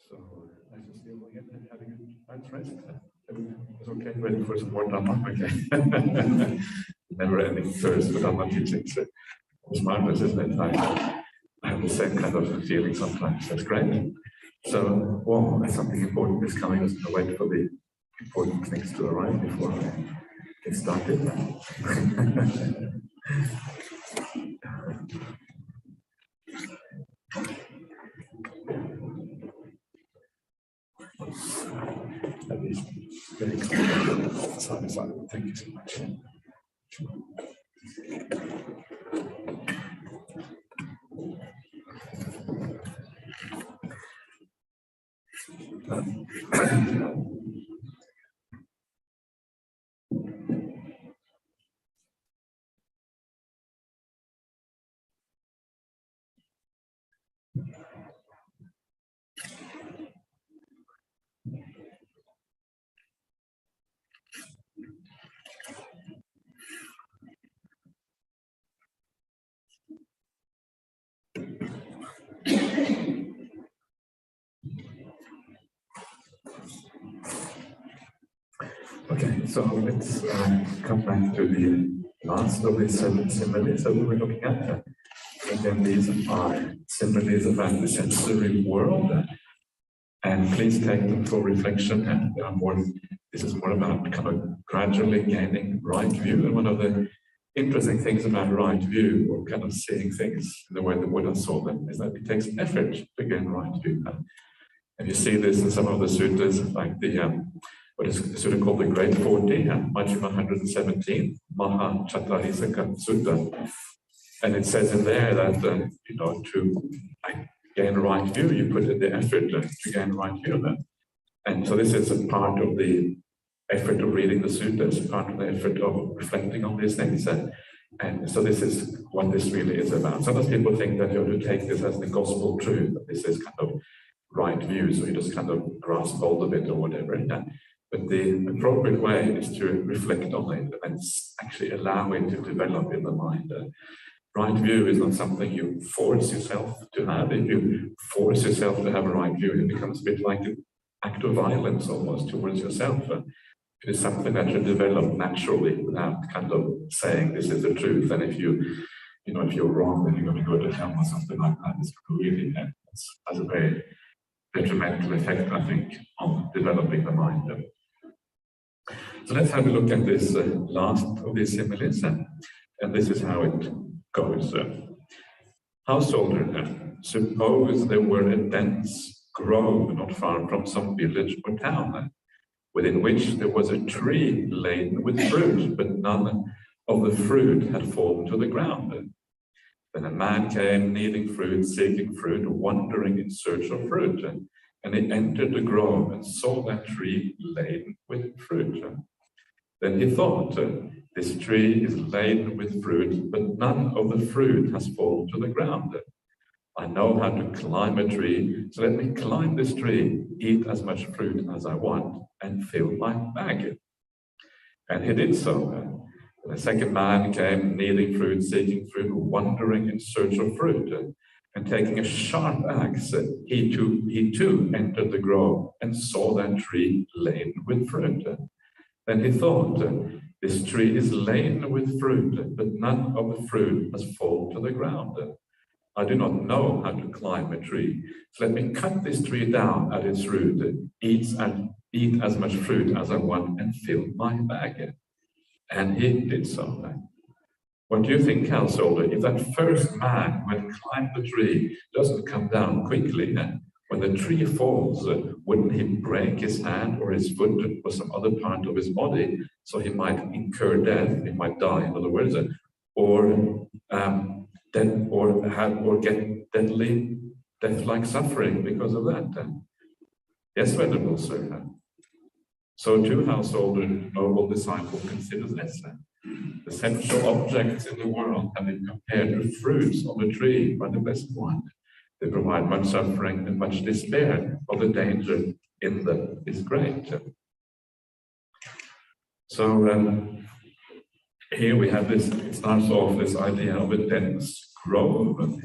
So, nice to see you all again and having a nice rest. It's okay, ready for some more Dhamma? Okay. Never ending thirst for Dhamma teaching. So it's marvelous, isn't it? I have the same kind of feeling sometimes. That's great. So, well, something important is coming. I was going to wait for the important things to arrive before I get started. At least very comfortable. Sorry. Thank you so much. Okay, so let's come back to the last of the 7 similes that we were looking at. Again, these are similes about the sensory world, and please take them for reflection. And this is more about kind of gradually gaining right view. And one of the interesting things about right view, or kind of seeing things in the way the Buddha saw them, is that it takes effort to gain right view. And you see this in some of the suttas, like the what is the sutta called the Great 40, Majjhima 117, Maha-Chattarisaka Sutta. And it says in there that, to gain right view, you put in the effort to gain right view. And so this is a part of the effort of reading the suttas, part of the effort of reflecting on these things. And so this is what this really is about. Sometimes people think that you have to take this as the gospel truth, that this is kind of right view, so you just kind of grasp hold of it or whatever. But the appropriate way is to reflect on it and actually allow it to develop in the mind. Right view is not something you force yourself to have. If you force yourself to have a right view, it becomes a bit like an act of violence almost towards yourself. It is something that should develop naturally without kind of saying this is the truth. And if if you're wrong, then you're going to go to hell or something like that. It's really has a very detrimental effect, I think, on developing the mind. So let's have a look at this last of these similes, and this is how it goes. Householder, suppose there were a dense grove not far from some village or town, within which there was a tree laden with fruit, but none of the fruit had fallen to the ground. Then a man came needing fruit, seeking fruit, wandering in search of fruit, and he entered the grove and saw that tree laden with fruit. Then he thought, this tree is laden with fruit, but none of the fruit has fallen to the ground. I know how to climb a tree, so let me climb this tree, eat as much fruit as I want, and fill my bag. And he did so. The second man came needing fruit, seeking fruit, wandering in search of fruit. And taking a sharp axe, he too entered the grove and saw that tree laden with fruit. Then he thought, this tree is laden with fruit, but none of the fruit has fallen to the ground. I do not know how to climb a tree. So let me cut this tree down at its root, eat as much fruit as I want, and fill my bag. And he did so. What do you think, householder? If that first man who had climbed the tree doesn't come down quickly, when the tree falls, wouldn't he break his hand or his foot or some other part of his body, so he might incur death, he might die, in other words, or get deadly death-like suffering because of that? Yes, Venerable Sir. So too, householder, noble disciple considers this. The sensual objects in the world have been compared to fruits on a tree by the Blessed One. They provide much suffering and much despair, while the danger in them is great. So here we have this, it starts off this idea of a dense grove. And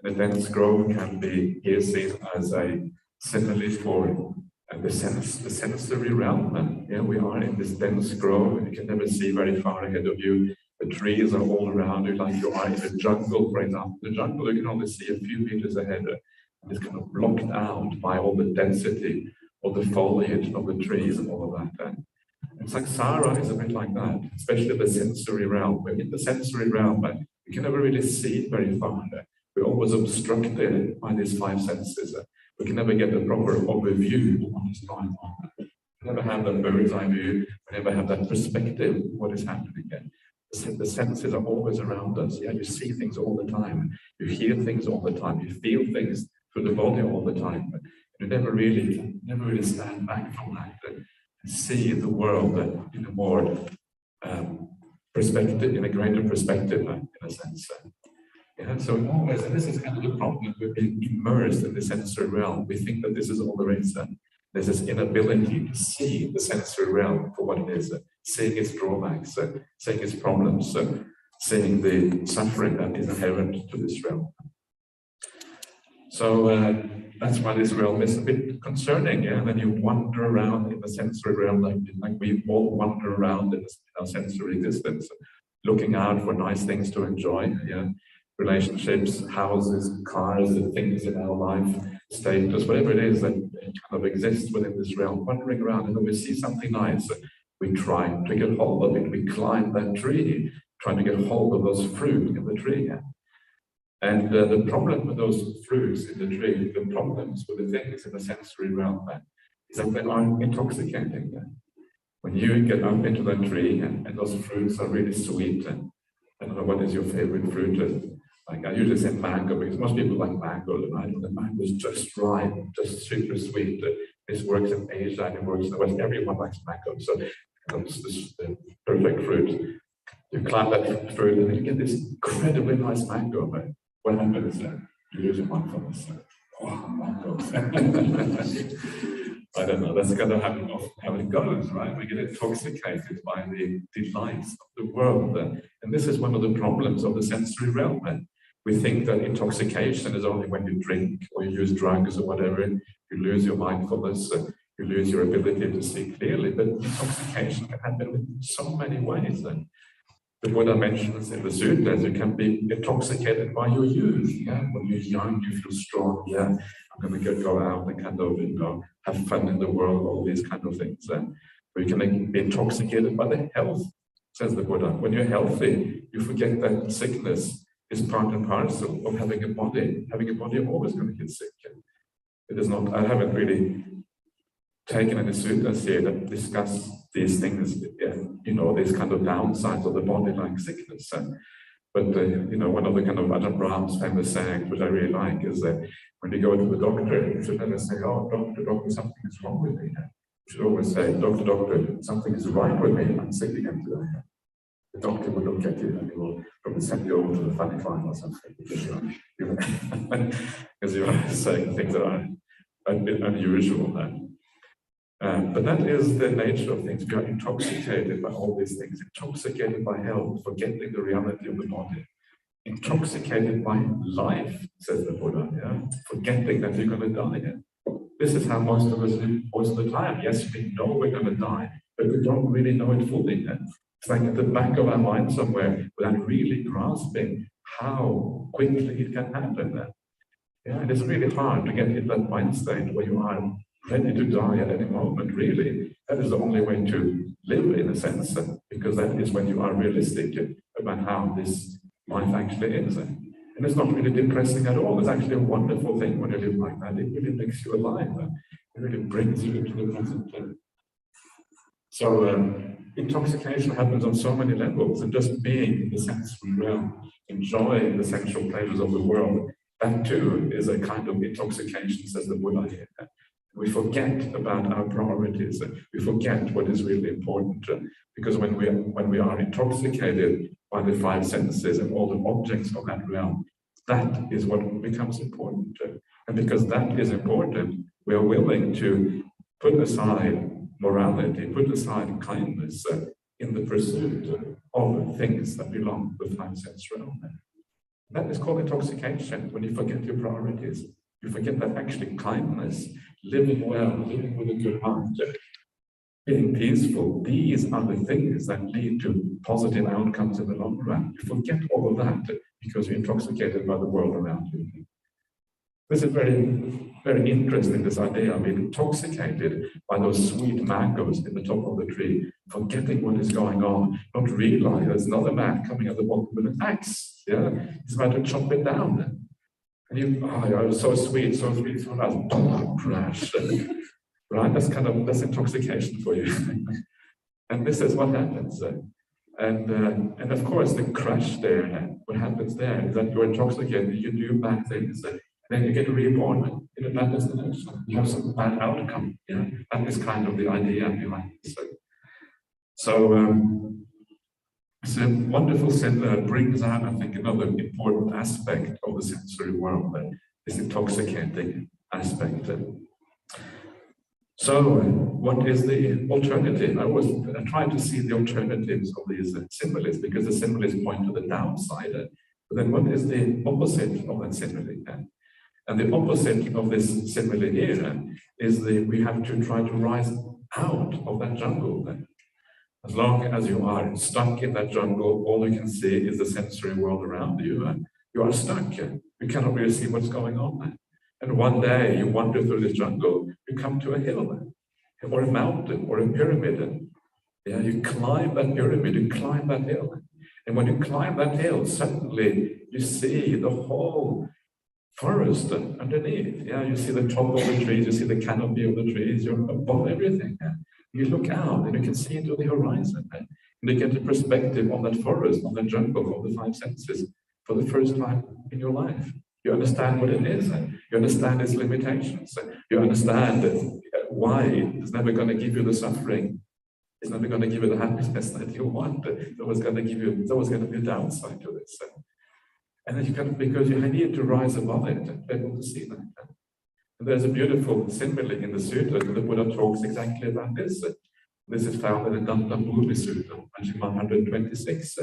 a dense grove can be here seen as a simile for the sensory realm. And here we are in this dense grove. You can never see very far ahead of you. The trees are all around you, like you are in a jungle, for example. The jungle, you can only see a few meters ahead. And it's kind of blocked out by all the density of the foliage of the trees and all of that. And samsara is a bit like that, especially the sensory realm. We're in the sensory realm, but we can never really see very far. We're always obstructed by these five senses. We can never get a proper overview of what is going on. We never have that bird's eye view. We never have that perspective of what is happening. The senses are always around us. Yeah, you see things all the time. You hear things all the time. You feel things through the body all the time. But you never really stand back from that and see the world in a more perspective, in a greater perspective, in a sense. Yeah, so always, and this is kind of the problem, we're being immersed in the sensory realm. We think that this is all there is. There's this inability to see the sensory realm for what it is, seeing its drawbacks, seeing its problems, seeing the suffering that is inherent to this realm. So that's why this realm is a bit concerning. Yeah, when you wander around in the sensory realm, like we all wander around in our sensory existence, looking out for nice things to enjoy. Yeah. Relationships, houses, cars, the things in our life, status, whatever it is that kind of exists within this realm, wandering around, and when we see something nice, we try to get hold of it. We climb that tree, trying to get hold of those fruit in the tree. And the problem with those fruits in the tree, the problems with the things in the sensory realm, is that they are intoxicating. When you get up into that tree and those fruits are really sweet, and I don't know what is your favorite fruit. Like I usually say mango, because most people like mango, and the mango is just ripe, just super sweet. This works in Asia and it works in the West. Everyone likes mango, so it's the perfect fruit. You climb that fruit and you get this incredibly nice mango. But what happens then? You lose your mindfulness. Oh, mangoes. I don't know, that's kind of how it goes, right? We get intoxicated by the delights of the world. And this is one of the problems of the sensory realm. We think that intoxication is only when you drink or you use drugs or whatever. You lose your mindfulness, you lose your ability to see clearly. But intoxication can happen in so many ways. And the Buddha mentions in the suttas, you can be intoxicated by your youth. Yeah? When you're young, you feel strong. Yeah, I'm going to go out and kind of, have fun in the world, all these kind of things. Or you can be intoxicated by the health, says the Buddha. When you're healthy, you forget that sickness is part and parcel of having a body. Having a body, you're always going to get sick. It is not, I haven't really taken any suttas here that discuss these things, these kind of downsides of the body, like sickness. But one of the kind of Ajahn Brahm's famous sayings, which I really like, is that when you go to the doctor, you should never say, "Oh, doctor, something is wrong with me." You should always say, "Doctor, something is right with me. I'm sick again today." The doctor will look at you and he will probably send you over to the funny farm or something, because you're saying things that are a bit unusual. But that is the nature of things. We are intoxicated by all these things, intoxicated by health, forgetting the reality of the body, intoxicated by life, says the Buddha, forgetting that you're going to die. This is how most of us live most of the time. Yes, we know we're going to die, but we don't really know it fully. It's like at the back of our mind somewhere, without really grasping how quickly it can happen. Yeah, and it's really hard to get in that mind state where you are ready to die at any moment, really. That is the only way to live, in a sense, because that is when you are realistic about how this life actually is. And it's not really depressing at all. It's actually a wonderful thing when you live like that. It really makes you alive. It really brings you into the present. So intoxication happens on so many levels, and just being in the sensory realm, enjoying the sexual pleasures of the world, that too is a kind of intoxication, says the Buddha here. We forget about our priorities. We forget what is really important, because when we are intoxicated by the five senses and all the objects of that realm, that is what becomes important. And because that is important, we are willing to put aside morality, put aside kindness in the pursuit of things that belong to the five sense realm. That is called intoxication, when you forget your priorities. You forget that actually kindness, living well, living with a good heart, being peaceful, these are the things that lead to positive outcomes in the long run. You forget all of that because you're intoxicated by the world around you. This is very, very interesting, this idea of being intoxicated by those sweet mangoes in the top of the tree, forgetting what is going on, not realizing there's another man coming at the bottom with an axe. Yeah, he's about to chop it down. And you, oh, so sweet, so nice, crash. Right? That's intoxication for you. And this is what happens. And of course, the crash there, what happens there is that you're intoxicated, you do bad things, and then you get reborn in a bad destination. You have some bad outcome. Yeah? That is kind of the idea behind this. So it's a wonderful sin that brings out, I think, another important aspect of the sensory world, this intoxicating aspect. So, what is the alternative? I try to see the alternatives of these similes, because the similes point to the downside. But then what is the opposite of that simile? And the opposite of this simile here is we have to try to rise out of that jungle. As long as you are stuck in that jungle, all you can see is the sensory world around you, and you are stuck. You cannot really see what's going on. And one day you wander through this jungle, you come to a hill, or a mountain, or a pyramid. Yeah, you climb that pyramid, you climb that hill. And when you climb that hill, suddenly you see the whole forest underneath. Yeah, you see the top of the trees, you see the canopy of the trees, you're above everything. You look out and you can see into the horizon. And you get a perspective on that forest, on the jungle, of the five senses for the first time in your life. You understand what it is. You understand its limitations. You understand why it's never going to give you the suffering. It's never going to give you the happiness that you want. There's always going to be a downside to this. And then you can, because you need to rise above it and be able to see that. And there's a beautiful simile in the sutta. The Buddha talks exactly about this. This is found in the Dhamma Sutta, actually 126.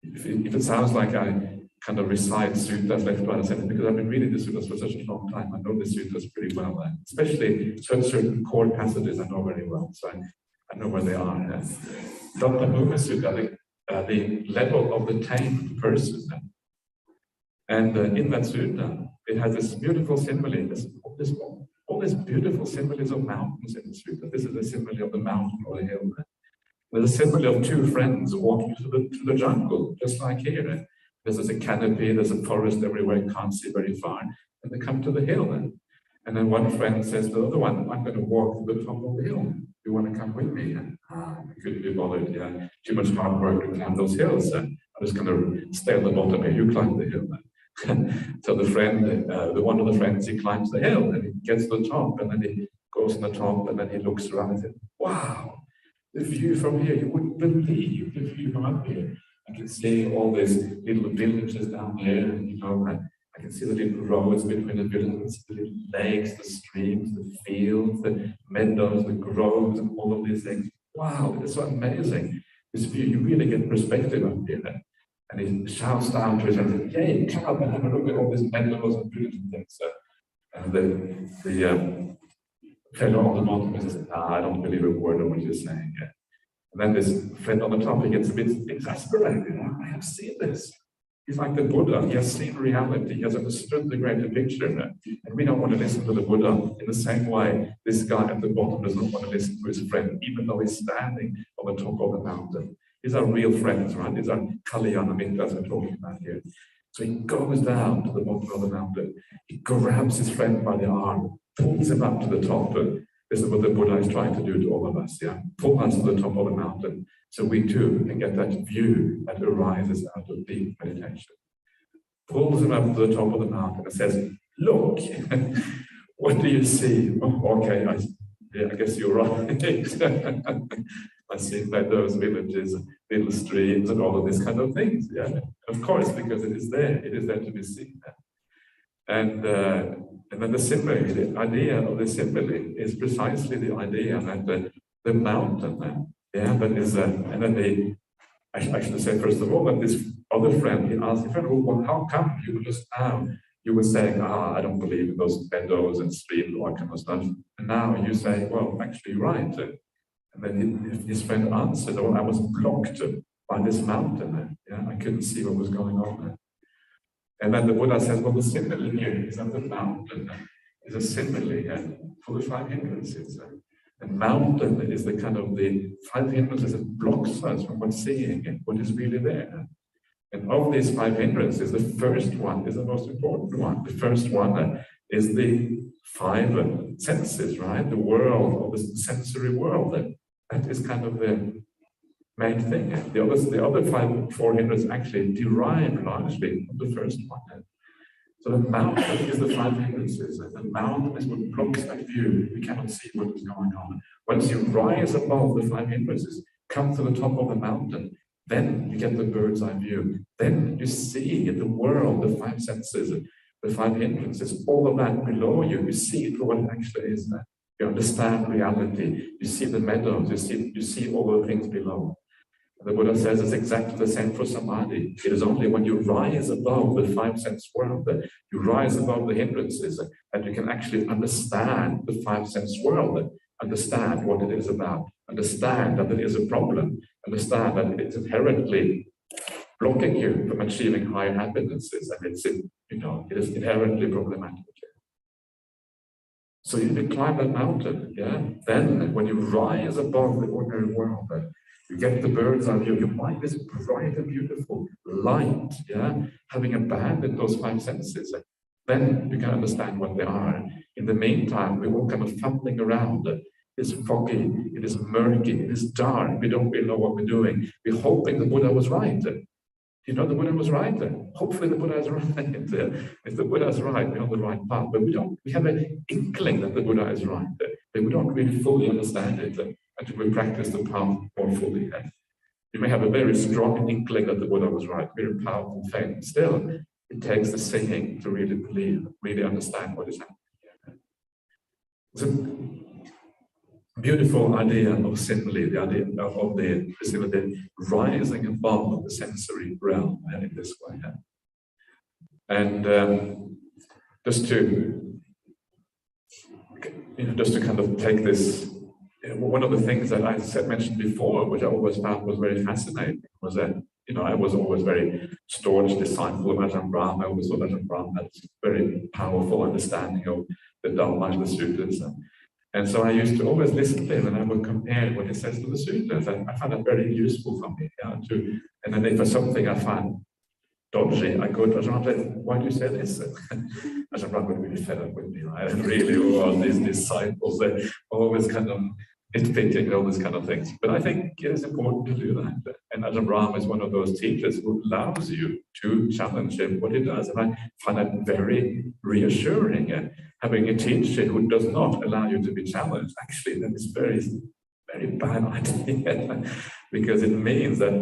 If it sounds like I kind of recite suttas left, right, and center, because I've been reading the suttas for such a long time, I know the suttas pretty well, especially certain core passages I know very well, so I know where they are. Dhamma Sutta, the level of the tamed person. And in that sutta, it has this beautiful simile, all these beautiful similes of mountains in the sutta. This is a simile of the mountain or the hill. There's a simile of two friends walking through the jungle, just like here. There's a canopy, there's a forest everywhere, you can't see very far. And they come to the hill. And then one friend says to the other one, I'm going to walk to the top of the hill. You want to come with me? And I couldn't be bothered. Yeah, too much hard work to climb those hills. I'm just going to stay on the bottom here. You climb the hill. So the friend, one of the friends, he climbs the hill and he gets to the top, and then he goes on the top, and then he looks around and says, wow, the view from here, you wouldn't believe the view from up here. I can see all these little villages down there, and I can see the little roads between the villages, the little lakes, the streams, the fields, the meadows, the groves, and all of these things. Wow, it's so amazing. This view, you really get perspective up here. And he shouts down to his friends, "Yay, come up and have a look at all these meadows and beautiful things." And the fellow on the bottom says, I don't believe a word of what you're saying. And then this friend on the top, he gets a bit exasperated. I have seen this. He's like the Buddha. He has seen reality. He has understood the greater picture. And we don't want to listen to the Buddha in the same way this guy at the bottom does not want to listen to his friend, even though he's standing on the top of the mountain. These are real friends, right? These are Kalyana Mitras we're talking about here. So he goes down to the bottom of the mountain. He grabs his friend by the arm, pulls him up to the top. This is what the Buddha is trying to do to all of us, yeah? Pull us to the top of the mountain so we too can get that view that arises out of deep meditation. Pulls him up to the top of the mountain and says, look, what do you see? Oh, okay, I guess you're right. I see meadows, villages, little streams, and all of these kind of things. Yeah, of course, because it is there to be seen. And then the simile, the idea of the simile is precisely the idea that the mountain, that is, and then I should say first of all that this other friend, he asked, well, how come you just now you were saying, I don't believe in those meadows and streams, all that kind of stuff, and now you say, well, actually, you're right. And then his friend answered, I was blocked by this mountain. Yeah, I couldn't see what was going on. And then the Buddha says, well, the simile here is that the mountain is a simile for the 5 hindrances. And mountain is the kind of the 5 hindrances that blocks us from what's seeing and what is really there. And of these 5 hindrances, the first one is the most important one. The first one is the 5 senses, right? The world, or the sensory world. That is kind of the main thing. The other 4 hindrances actually derive largely from the first one. So the mountain is the 5 hindrances. The mountain is what blocks that view. We cannot see what is going on. Once you rise above the 5 hindrances, come to the top of the mountain, then you get the bird's eye view. Then you see the world, the 5 senses, the 5 hindrances, all of that below you. You see it for what it actually is. You understand reality. You see the meadows. You see all the things below. The Buddha says it's exactly the same for samadhi. It is only when you rise above the 5 sense world, that you rise above the hindrances, that you can actually understand the 5 sense world, understand what it is about, understand that it is a problem, understand that it's inherently blocking you from achieving higher happinesses, and it is inherently problematic. So you climb that mountain, then when you rise above the ordinary world, you get the bird's eye view. Your mind is bright and beautiful, light, having abandoned those 5 senses. Then you can understand what they are. In the meantime, we're all kind of fumbling around. It's foggy, it is murky, it is dark. We don't really know what we're doing. We're hoping the Buddha was right. The Buddha was right. Hopefully the Buddha is right. If the Buddha is right, we're on the right path. But we have an inkling that the Buddha is right. But we don't really fully understand it until we practice the path more fully. You may have a very strong inkling that the Buddha was right, very powerful faith. Still, it takes the seeing to really believe, really understand what is happening. It's a beautiful idea of simile, the idea of the rising above the sensory realm in this way. And just to kind of take this, one of the things that I mentioned before, which I always found was very fascinating, was that I was always very staunch disciple of Ajahn Brahmali. I always thought Ajahn Brahmali had a very powerful understanding of the Dhamma and the suttas. And so I used to always listen to him, and I would compare what he says to the suttas. And I found that very useful for me. And then if there's something I find dodgy, I go to Ajahn, why do you say this? Ajahn Brahmali would be really fed up with me, right? And really, all these disciples, they're always kind of nitpicking all these kind of things. But I think it is important to do that. And Ajahn Brahmali is one of those teachers who allows you to challenge him what he does. And I find that very reassuring. Having a teacher who does not allow you to be challenged, actually, that is very, very bad idea. Because it means that,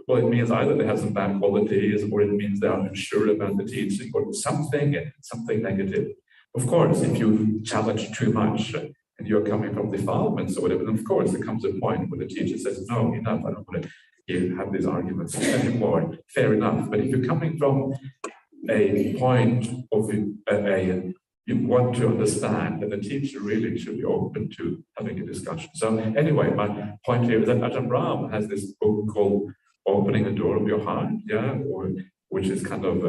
it means either they have some bad qualities, or it means they are unsure about the teaching, or something negative. Of course, if you challenge too much, and you're coming from defilements or whatever, then of course there comes a point where the teacher says, no, enough, I don't want to have these arguments anymore. Fair enough. But if you're coming from a point of you want to understand, then the teacher really should be open to having a discussion. So anyway, my point here is that Ajahn Brahmali has this book called Opening the Door of Your Heart, or which is kind of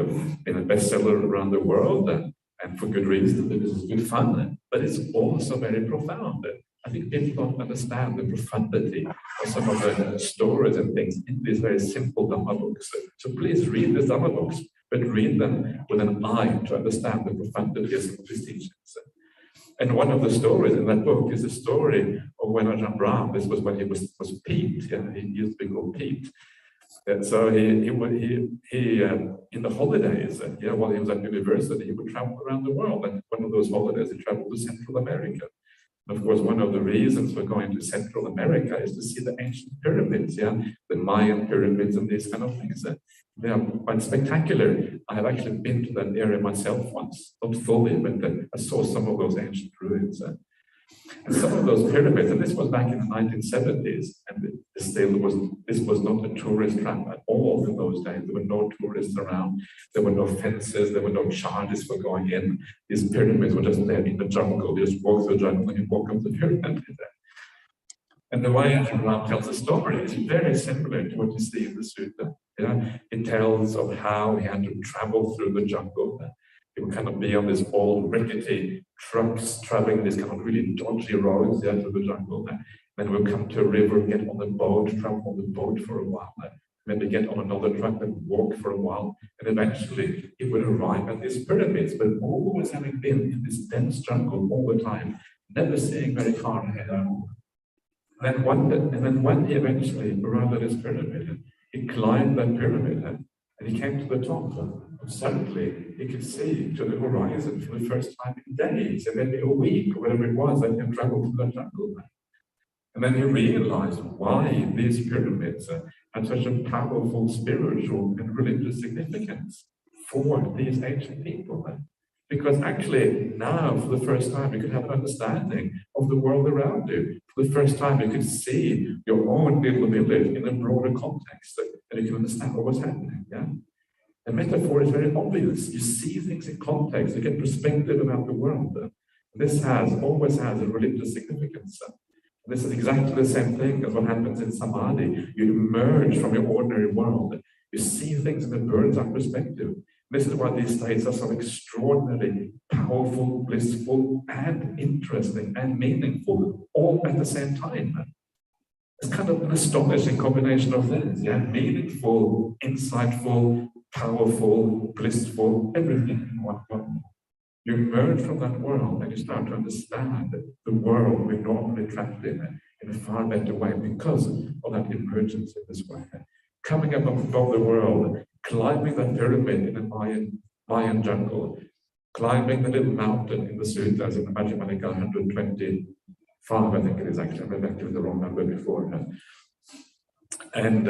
been a bestseller around the world, and for good reason, because it's good fun, but it's also very profound. I think people don't understand the profundity of some of the stories and things in these very simple Dhamma books. So please read the Dhamma books, but read them with an eye to understand the profundity of some of these teachings. And one of the stories in that book is the story of when Ajahn Brahmali, this was when he was Pete, he used to be called Pete. And so he in the holidays, while he was at university, he would travel around the world. And one of those holidays, he traveled to Central America. And of course, one of the reasons for going to Central America is to see the ancient pyramids, the Mayan pyramids and these kind of things. They are quite spectacular. I have actually been to that area myself once, not fully, but I saw some of those ancient ruins. And some of those pyramids, and this was back in the 1970s, and this was not a tourist trap at all in those days. There were no tourists around, there were no fences, there were no charges for going in. These pyramids were just there in the jungle. You just walk through the jungle and you walk up the pyramid. And the way Ajahn Brahmali tells the story is very similar to what you see in the sutta. It tells of how he had to travel through the jungle. He would kind of be on this old rickety trucks traveling these kind of really dodgy roads through the jungle. Then we'll come to a river, get on the boat, travel on the boat for a while. Maybe get on another truck and walk for a while. And eventually he would arrive at these pyramids, but always having been in this dense jungle all the time, never seeing very far ahead. And then when he eventually arrived at his pyramid, he climbed that pyramid and he came to the top. And suddenly he could see to the horizon for the first time in days, and maybe a week or whatever it was that he had traveled through that jungle. And then he realized why these pyramids had such a powerful spiritual and religious significance for these ancient people. Because actually now, for the first time, you could have an understanding of the world around you. For the first time, you could see your own little village in a broader context, and you can understand what was happening. The metaphor is very obvious. You see things in context, you get perspective about the world. This always has a religious significance. This is exactly the same thing as what happens in Samadhi. You emerge from your ordinary world. You see things in a bird's eye perspective. This is why these states are so extraordinarily powerful, blissful, and interesting, and meaningful, all at the same time. It's kind of an astonishing combination of things, meaningful, insightful, powerful, blissful, everything in one world. You emerge from that world and you start to understand the world we're normally trapped in a far better way because of that emergence in this way. Coming up above the world, climbing that pyramid in a Mayan jungle, climbing the little mountain in the suttas in the Majjhima 125, I think it is actually, I went back to the wrong number before. And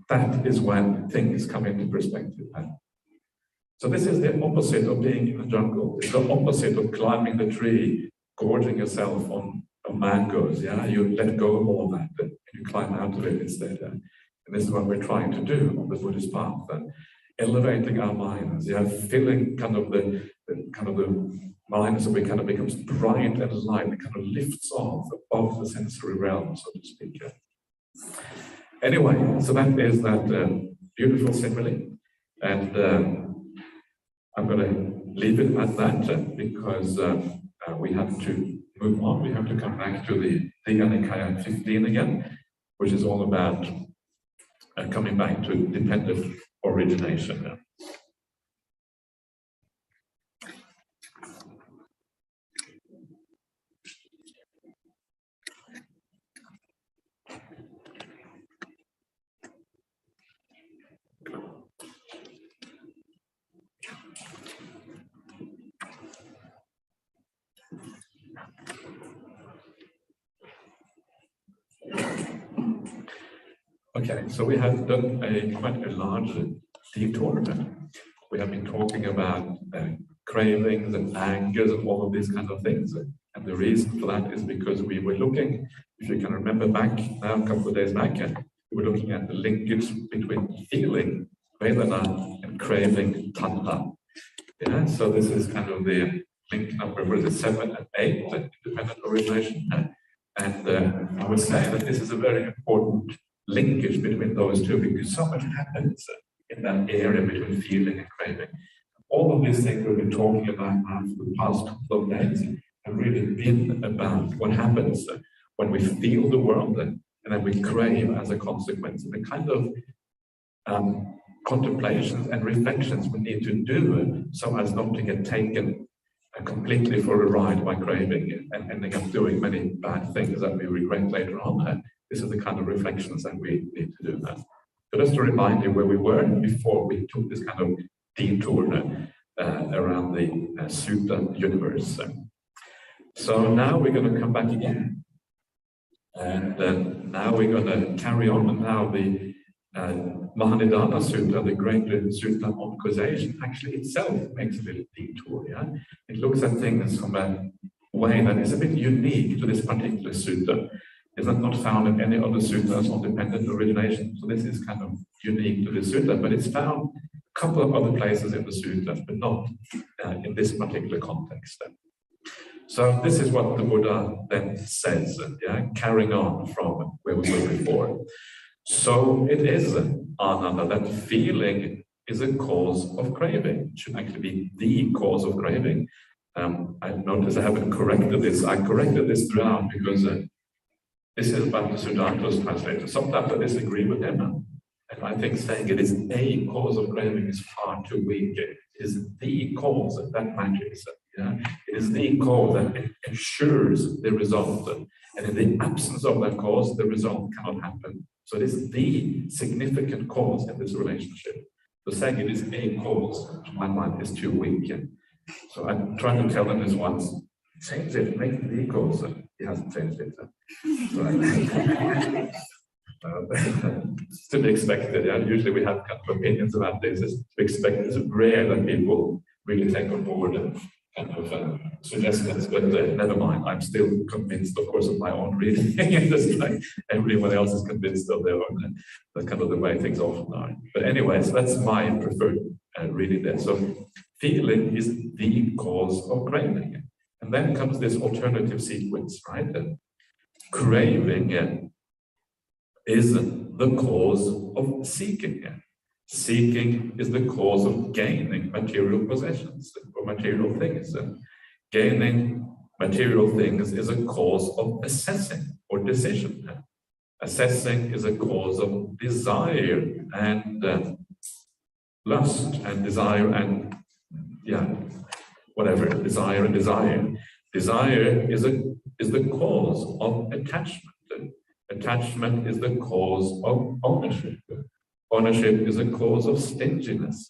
that is when things come into perspective. So this is the opposite of being in the jungle. It's the opposite of climbing the tree, gorging yourself on mangoes. You let go of all that and you climb out of it instead. And this is what we're trying to do on the Buddhist path, elevating our minds, filling kind of the mind so it kind of becomes bright and light, it kind of lifts off above the sensory realm, so to speak. Anyway, so that is that beautiful simile, and I'm going to leave it at that because we have to move on. We have to come back to the Nikaya 15 again, which is all about coming back to dependent origination. Okay, so we have done quite a large detour. We have been talking about cravings and angers and all of these kinds of things. And the reason for that is because we were looking, if you can remember back now, a couple of days back, we were looking at the linkage between feeling, Vedana, and craving, Tanha. So this is kind of the link number, 7 and 8, dependent origination. And I would say that this is a very important linkage between those two because so much happens in that area between feeling and craving. All of these things we've been talking about now for the past couple of days have really been about what happens when we feel the world and then we crave as a consequence. And the kind of contemplations and reflections we need to do so as not to get taken completely for a ride by craving and ending up doing many bad things that we regret later on. This is the kind of reflections that we need to do now. So just to remind you where we were before we took this kind of detour around the sutta universe. So now we're going to come back again. And now we're going to carry on. And now the Mahanidana Sutta, the great sutta on causation, actually itself makes a little detour. Yeah? It looks at things from a way that is a bit unique to this particular sutta. It's not found in any other suttas on dependent origination. So this is kind of unique to this sutta, but it's found a couple of other places in the suttas, but not in this particular context. So this is what the Buddha then says, carrying on from where we were before. So it is, Ananda, that feeling is a cause of craving. It should actually be the cause of craving. I notice I haven't corrected this. I corrected this throughout because this is about the Suddhanta's translator. Sometimes I disagree with him. And I think saying it is a cause of craving is far too weak. It is the cause that matters. Yeah? It is the cause that ensures the result. And in the absence of that cause, the result cannot happen. So it is the significant cause in this relationship. So saying it is a cause, to my mind, is too weak. So I'm trying to tell them this once, change it, make it the cause. He hasn't changed it. It's to be expected. Yeah? Usually we have kind of opinions about this. It's to be expected. It's rare that people really take on board kind of suggestions, but never mind. I'm still convinced, of course, of my own reading, just like everyone else is convinced of their own. That's kind of the way things often are. But anyways, that's my preferred reading there. So feeling is the cause of craving. And then comes this alternative sequence, right? Craving is the cause of seeking. Seeking is the cause of gaining material possessions or material things. Gaining material things is a cause of assessing or decision. Assessing is a cause of desire and lust and desire and whatever, desire and desire. Desire is the cause of attachment. Attachment is the cause of ownership. Ownership is a cause of stinginess.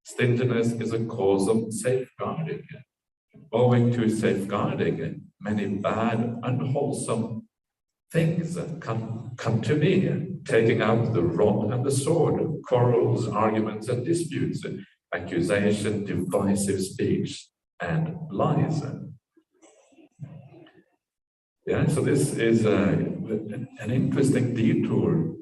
Stinginess is a cause of safeguarding. Owing to safeguarding, many bad, unwholesome things come to me, taking out the rod and the sword, quarrels, arguments and disputes, accusation, divisive speech, and lies. Yeah, so this is an interesting detour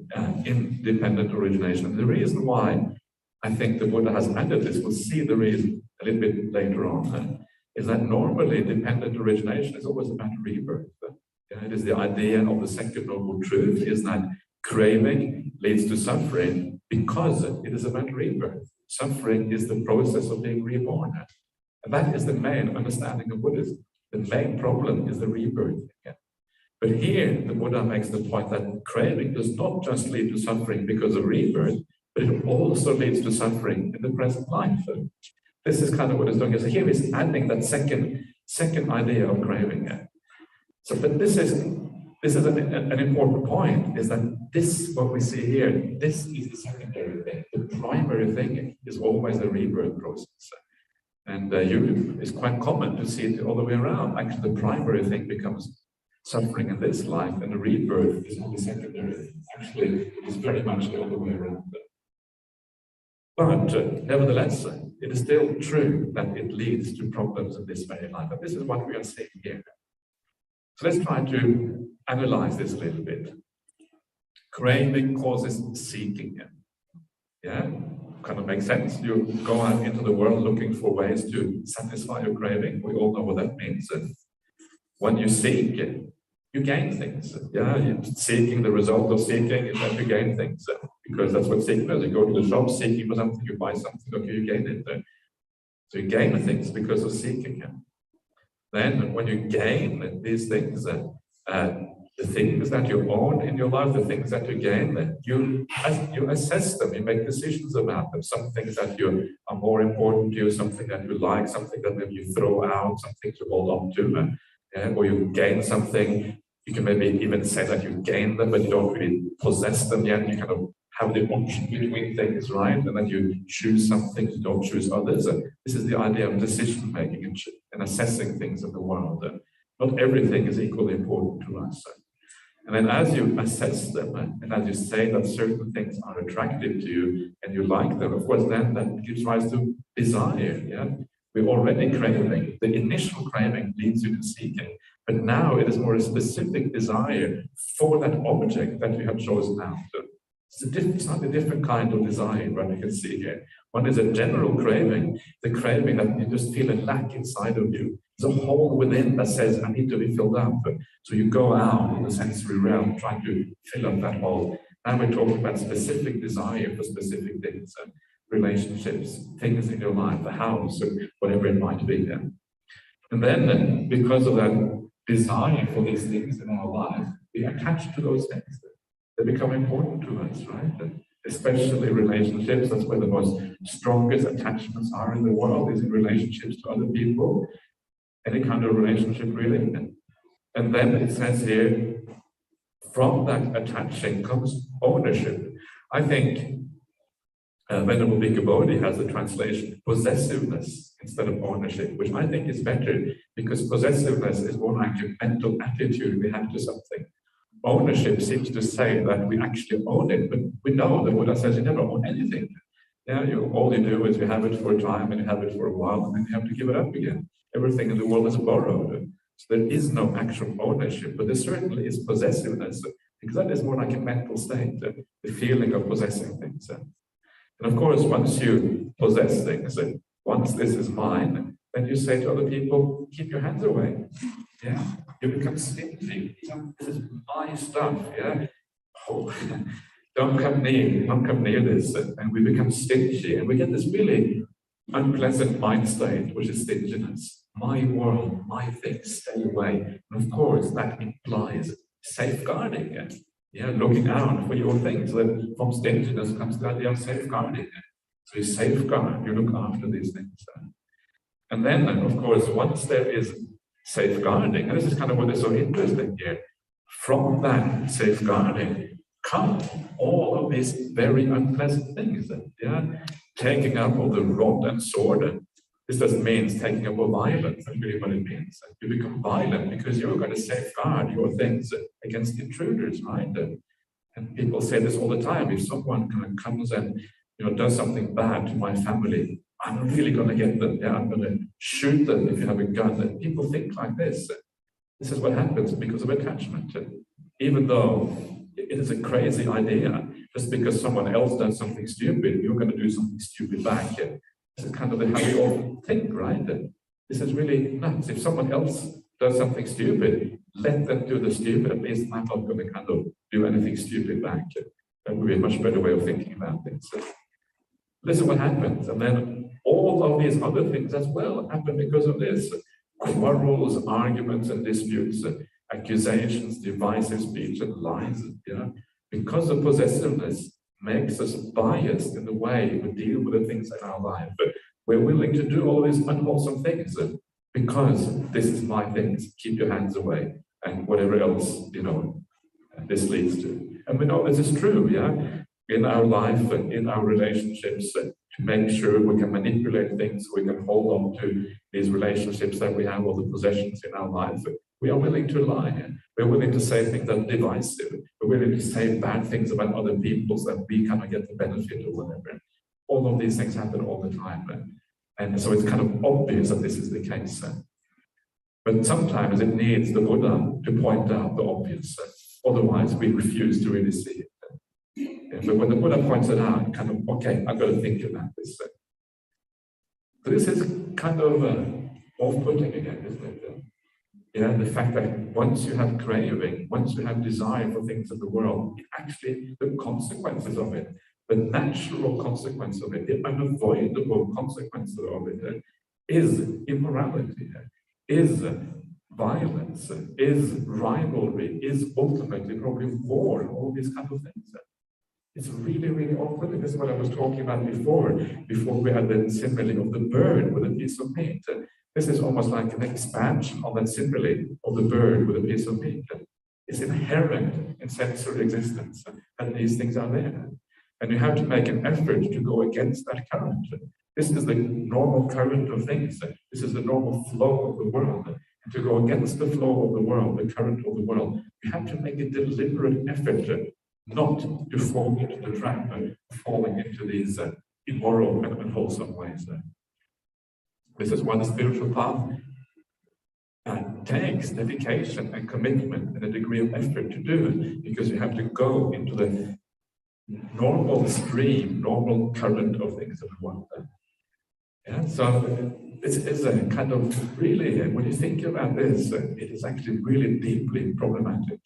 in dependent origination. The reason why I think the Buddha has added this, we'll see the reason a little bit later on, is that normally dependent origination is always about rebirth. It is the idea of the second noble truth is that craving leads to suffering because it is about rebirth. Suffering is the process of being reborn. And that is the main understanding of Buddhism. The main problem is the rebirth. But here, the Buddha makes the point that craving does not just lead to suffering because of rebirth, but it also leads to suffering in the present life. This is kind of what it's doing. So here he's adding that second idea of craving. So, but this is an important point, is that this, what we see here, this is the secondary thing. The primary thing is always the rebirth process. And it's quite common to see it all the way around. Actually, the primary thing becomes suffering in this life, and the rebirth is only secondary. Actually, it's very much the other way around. But nevertheless, it is still true that it leads to problems in this very life. And this is what we are seeing here. So let's try to analyze this a little bit. Craving causes seeking. Yeah, kind of makes sense. You go out into the world looking for ways to satisfy your craving. We all know what that means. When you seek, you gain things. Yeah, you're seeking the result of seeking is that you gain things, because that's what seeking is. You go to the shop seeking for something, you buy something, okay, you gain it. So you gain things because of seeking. Then when you gain these things, the things that you own in your life, the things that you gain, you assess them, you make decisions about them. Some things that are more important to you, something that you like, something that maybe you throw out, something to hold on to, or you gain something. You can maybe even say that you gain them, but you don't really possess them yet. You kind of have the option between things, right? And then you choose some things, you don't choose others. And this is the idea of decision making and assessing things in the world. Not everything is equally important to us. And then as you assess them, and as you say that certain things are attractive to you and you like them, of course, then that gives rise to desire. Yeah, we're already craving. The initial craving leads you to seeking, but now it is more a specific desire for that object that you have chosen out. It's not a different kind of desire, what you can see here. One is a general craving, the craving that you just feel a lack inside of you. There's a hole within that says, I need to be filled up. So you go out in the sensory realm trying to fill up that hole. Now we're talking about specific desire for specific things, relationships, things in your life, the house, or whatever it might be. And then because of that desire for these things in our life, we attach to those things. They become important to us, right? Especially relationships. That's where the most strongest attachments are in the world, is in relationships to other people. Any kind of relationship, really. And then it says here, from that attaching comes ownership. I think Venerable Bhikkhu Bodhi has the translation possessiveness instead of ownership, which I think is better, because possessiveness is more like a mental attitude we have to something. Ownership seems to say that we actually own it, but we know the Buddha says you never own anything. Yeah, all you do is you have it for a time and you have it for a while, and then you have to give it up again. Everything in the world is borrowed. So there is no actual ownership, but there certainly is possessiveness, because that is more like a mental state, the feeling of possessing things. And of course, once you possess things, once this is mine, then you say to other people, keep your hands away. Yeah, you become stingy. This is my stuff. Yeah, oh, don't come near this. And we become stingy, and we get this really unpleasant mind state, which is stinginess. My world, my things, stay away. And of course, that implies safeguarding. Yeah, looking out for your things. Then from stinginess comes the idea of safeguarding. So you safeguard, you look after these things. And then, of course, once there is safeguarding, and this is kind of what is so interesting here, from that safeguarding come all of these very unpleasant things. Yeah, taking up of the rod and sword. This doesn't mean taking up of violence. That's really what it means. You become violent because you're going to safeguard your things against intruders, right? And people say this all the time. If someone kind of comes and does something bad to my family, I'm really going to get them. Yeah, I'm going to shoot them if you have a gun. And people think like this. This is what happens because of attachment. Even though it is a crazy idea, just because someone else does something stupid, you're going to do something stupid back. This is kind of how we all think, right? This is really nuts. If someone else does something stupid, let them do the stupid. At least I'm not going to kind of do anything stupid back. That would be a much better way of thinking about things. So this is what happens. And then all of these other things as well happen because of this. Quarrels, arguments and disputes, accusations, divisive speech and lies. Because of possessiveness makes us biased in the way we deal with the things in our life. But we're willing to do all these unwholesome things because this is my things. Keep your hands away, and whatever else this leads to. And we know this is true, in our life and in our relationships, to make sure we can manipulate things, we can hold on to these relationships that we have, all the possessions in our life. We are willing to lie. We're willing to say things that are divisive. We're willing to say bad things about other people so that we kind of get the benefit or whatever. All of these things happen all the time. And so it's kind of obvious that this is the case. But sometimes it needs the Buddha to point out the obvious. Otherwise, we refuse to really see it. But when the Buddha points it out, kind of, okay, I've got to think about this. So this is kind of off-putting again, isn't it? Yeah, the fact that once you have craving, once you have desire for things of the world, it actually, the consequences of it, the natural consequence of it, the unavoidable consequence of it is immorality, is violence, is rivalry, is ultimately probably war, all these kind of things. It's really, really awkward. This is what I was talking about before we had the simile of the bird with a piece of meat. This is almost like an expansion of that simile of the bird with a piece of meat. It's inherent in sensory existence, and these things are there. And you have to make an effort to go against that current. This is the normal current of things. This is the normal flow of the world. And to go against the flow of the world, the current of the world, you have to make a deliberate effort not to fall into the trap of falling into these immoral and unwholesome ways. This is what the spiritual path takes dedication and commitment and a degree of effort to do, because you have to go into the normal stream, normal current of things of the world. Yeah, so it's a kind of really, when you think about this, it is actually really deeply problematic.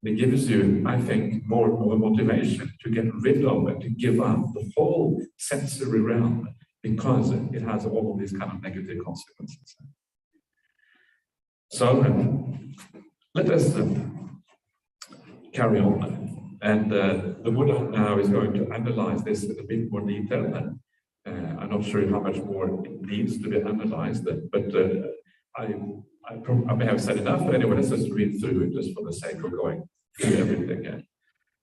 It gives you, I think, more of a motivation to get rid of and to give up the whole sensory realm, because it has all of these kind of negative consequences. So let us carry on. And the Buddha now is going to analyze this in a bit more detail. I'm not sure how much more it needs to be analyzed, but I may have said enough. But anyway, let's just read through it just for the sake of going through everything.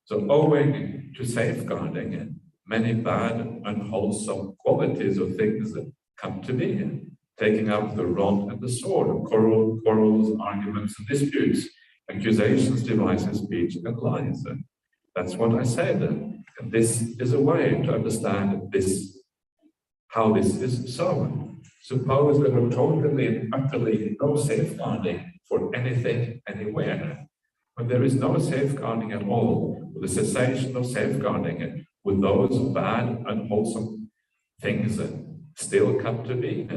So, owing to safeguarding, many bad, unwholesome qualities of things come to be, taking up the rod and the sword, quarrels, arguments, and disputes, accusations, devices, speech, and lies. That's what I said. And this is a way to understand this, how this is so. Suppose there were totally and utterly no safeguarding for anything, anywhere. When there is no safeguarding at all, with the cessation of safeguarding, would those bad, unwholesome things still come to be?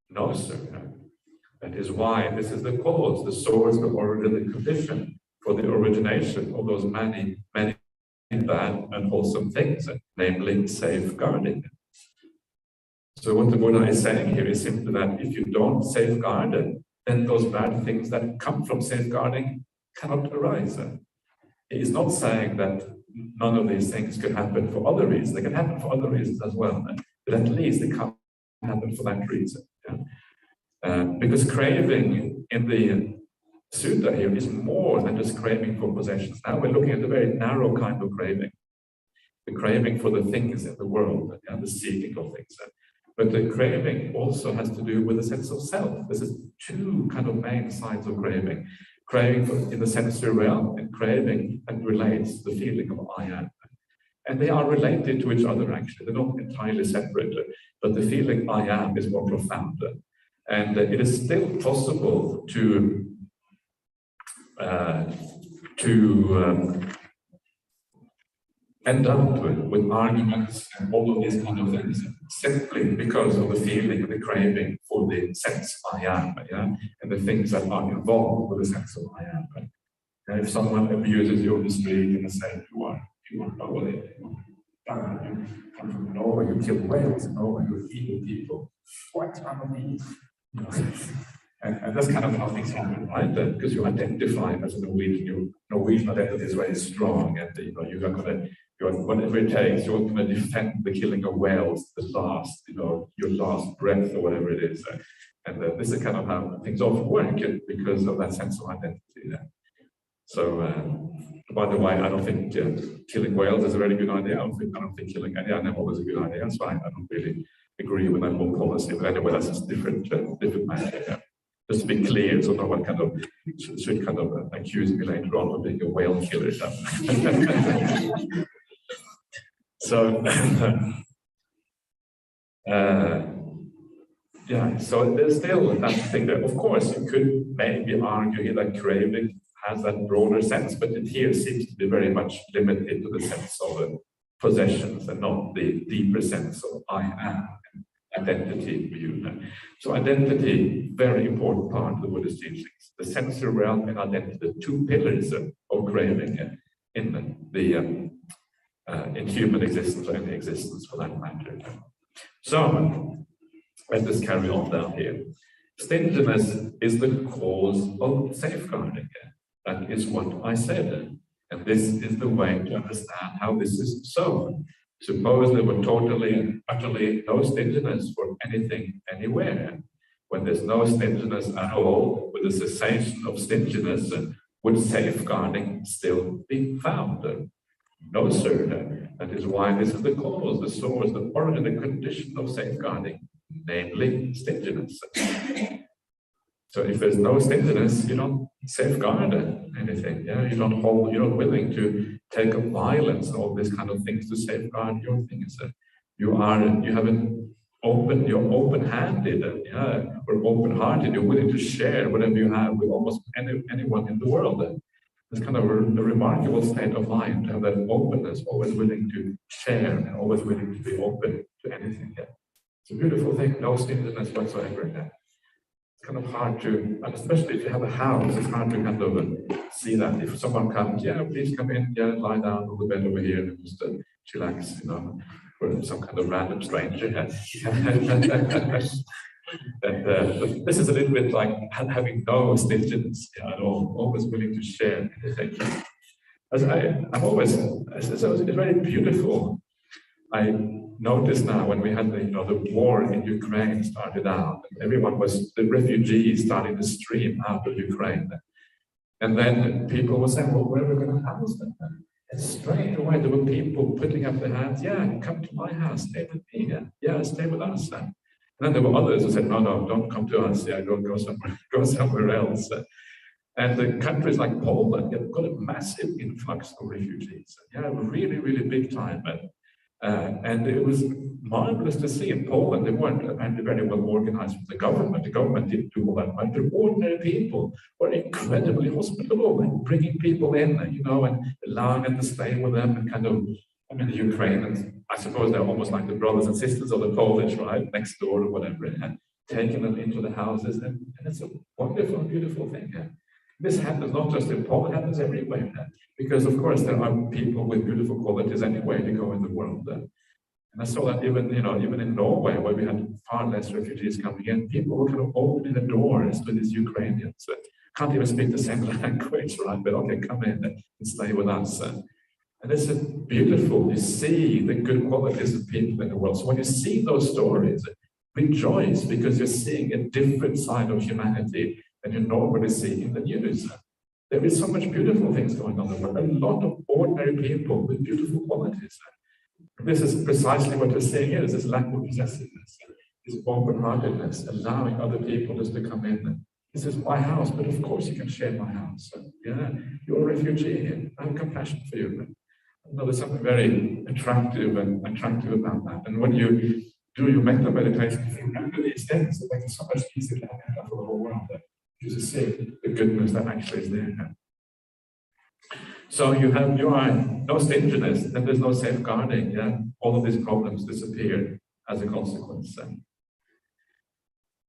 No, sir. That is why this is the cause, the source, the origin, the condition for the origination of those many, many bad, unwholesome things, namely safeguarding. So what the Buddha is saying here is simply that if you don't safeguard, then those bad things that come from safeguarding cannot arise. He is not saying that none of these things could happen for other reasons. They can happen for other reasons as well, but at least they can't happen for that reason. Because craving in the sutta here is more than just craving for possessions. Now we're looking at a very narrow kind of craving. The craving for the things in the world and the seeking of things. But the craving also has to do with a sense of self. This is two kind of main sides of craving. Craving in the sensory realm and craving that relates to the feeling of I am. And they are related to each other actually. They're not entirely separate, but the feeling I am is more profound. And it is still possible to end up with arguments and all of these kind of things simply because of the feeling, the craving for the sense I am, and the things that are involved with the sense of I am. And if someone abuses you on the street and say you are nobody, you come from Norway, you kill whales in Norway, you evil people. What are we? And that's kind of how things happen, right? Because you identify as a Norwegian, your Norwegian identity is very strong, and you're going to, whatever it takes, you're going to defend the killing of whales, the last, your last breath or whatever it is. And this is kind of how things often work because of that sense of identity. So, by the way, I don't think killing whales is a very good idea. I don't think killing any animal is a good idea. That's fine. I don't really agree with that whole policy. But anyway, that's just different matter. Just to be clear, so no one kind of should kind of accuse me later on of being a whale killer. So, so there's still that thing there. Of course, you could maybe argue that craving has that broader sense, but it here seems to be very much limited to the sense of possessions and not the deeper sense of I am identity view. So identity, very important part of the Buddhist teachings. The sensory realm and identity, the two pillars of craving in human existence or any existence for that matter. So let us carry on down here. Stinginess is the cause of safeguarding. That is what I said. And this is the way to understand how this is so. Suppose there were totally and utterly no stinginess for anything, anywhere. When there's no stinginess at all, with the cessation of stinginess, would safeguarding still be found? No, sir. That is why this is the cause, the source, the origin, the condition of safeguarding, namely stinginess. So if there's no stinginess, you don't safeguard anything. Yeah, you're not willing to take up violence and all these kind of things to safeguard your things. You're open-handed, or open-hearted. You're willing to share whatever you have with almost anyone in the world. It's kind of a remarkable state of mind to have that openness, always willing to share and always willing to be open to anything. Yeah. It's a beautiful thing, no stinginess whatsoever. Yeah. It's kind of hard to, and especially if you have a house, it's hard to kind of see that. If someone comes, yeah, please come in, yeah, lie down on the bed over here and just chillax, for some kind of random stranger. And this is a little bit like having no stinginess at all, always willing to share anything. It's very beautiful. I noticed now when we had the war in Ukraine started out, the refugees starting to stream out of Ukraine. And then people were saying, well, where are we going to house them? And straight away there were people putting up their hands, yeah, come to my house, stay with me, yeah, stay with us. And then there were others who said, no, don't come to us, yeah, go somewhere else. And the countries like Poland have got a massive influx of refugees, yeah, really, really big time. And it was marvelous to see in Poland. They weren't apparently very well organized with the government. The government didn't do all that much. The ordinary people were incredibly hospitable and bringing people in, and allowing them to stay with them and kind of, the Ukrainians, I suppose they're almost like the brothers and sisters of the Polish, right, next door or whatever, and taking them into the houses. And it's a wonderful, beautiful thing. Yeah. This happens not just in Poland, it happens everywhere. Because, of course, there are people with beautiful qualities anywhere to go in the world. And I saw that even in Norway, where we had far less refugees coming in, people were kind of opening the doors to these Ukrainians. Can't even speak the same language, right? But okay, come in and stay with us. And it's beautiful. You see the good qualities of people in the world. So when you see those stories, rejoice, because you're seeing a different side of humanity than you normally see in the news. There is so much beautiful things going on in the world. A lot of ordinary people with beautiful qualities. This is precisely what we're seeing here, is this lack of possessiveness, this open-heartedness, allowing other people just to come in. This is my house, but of course you can share my house. Yeah, you're a refugee, I have compassion for you. There's something very attractive about that. And when you do your mental meditation, if you remember these things, it makes it so much easier to have for the whole world. You just see the goodness that actually is there. So you are no stinginess, then there's no safeguarding. Yeah, all of these problems disappear as a consequence.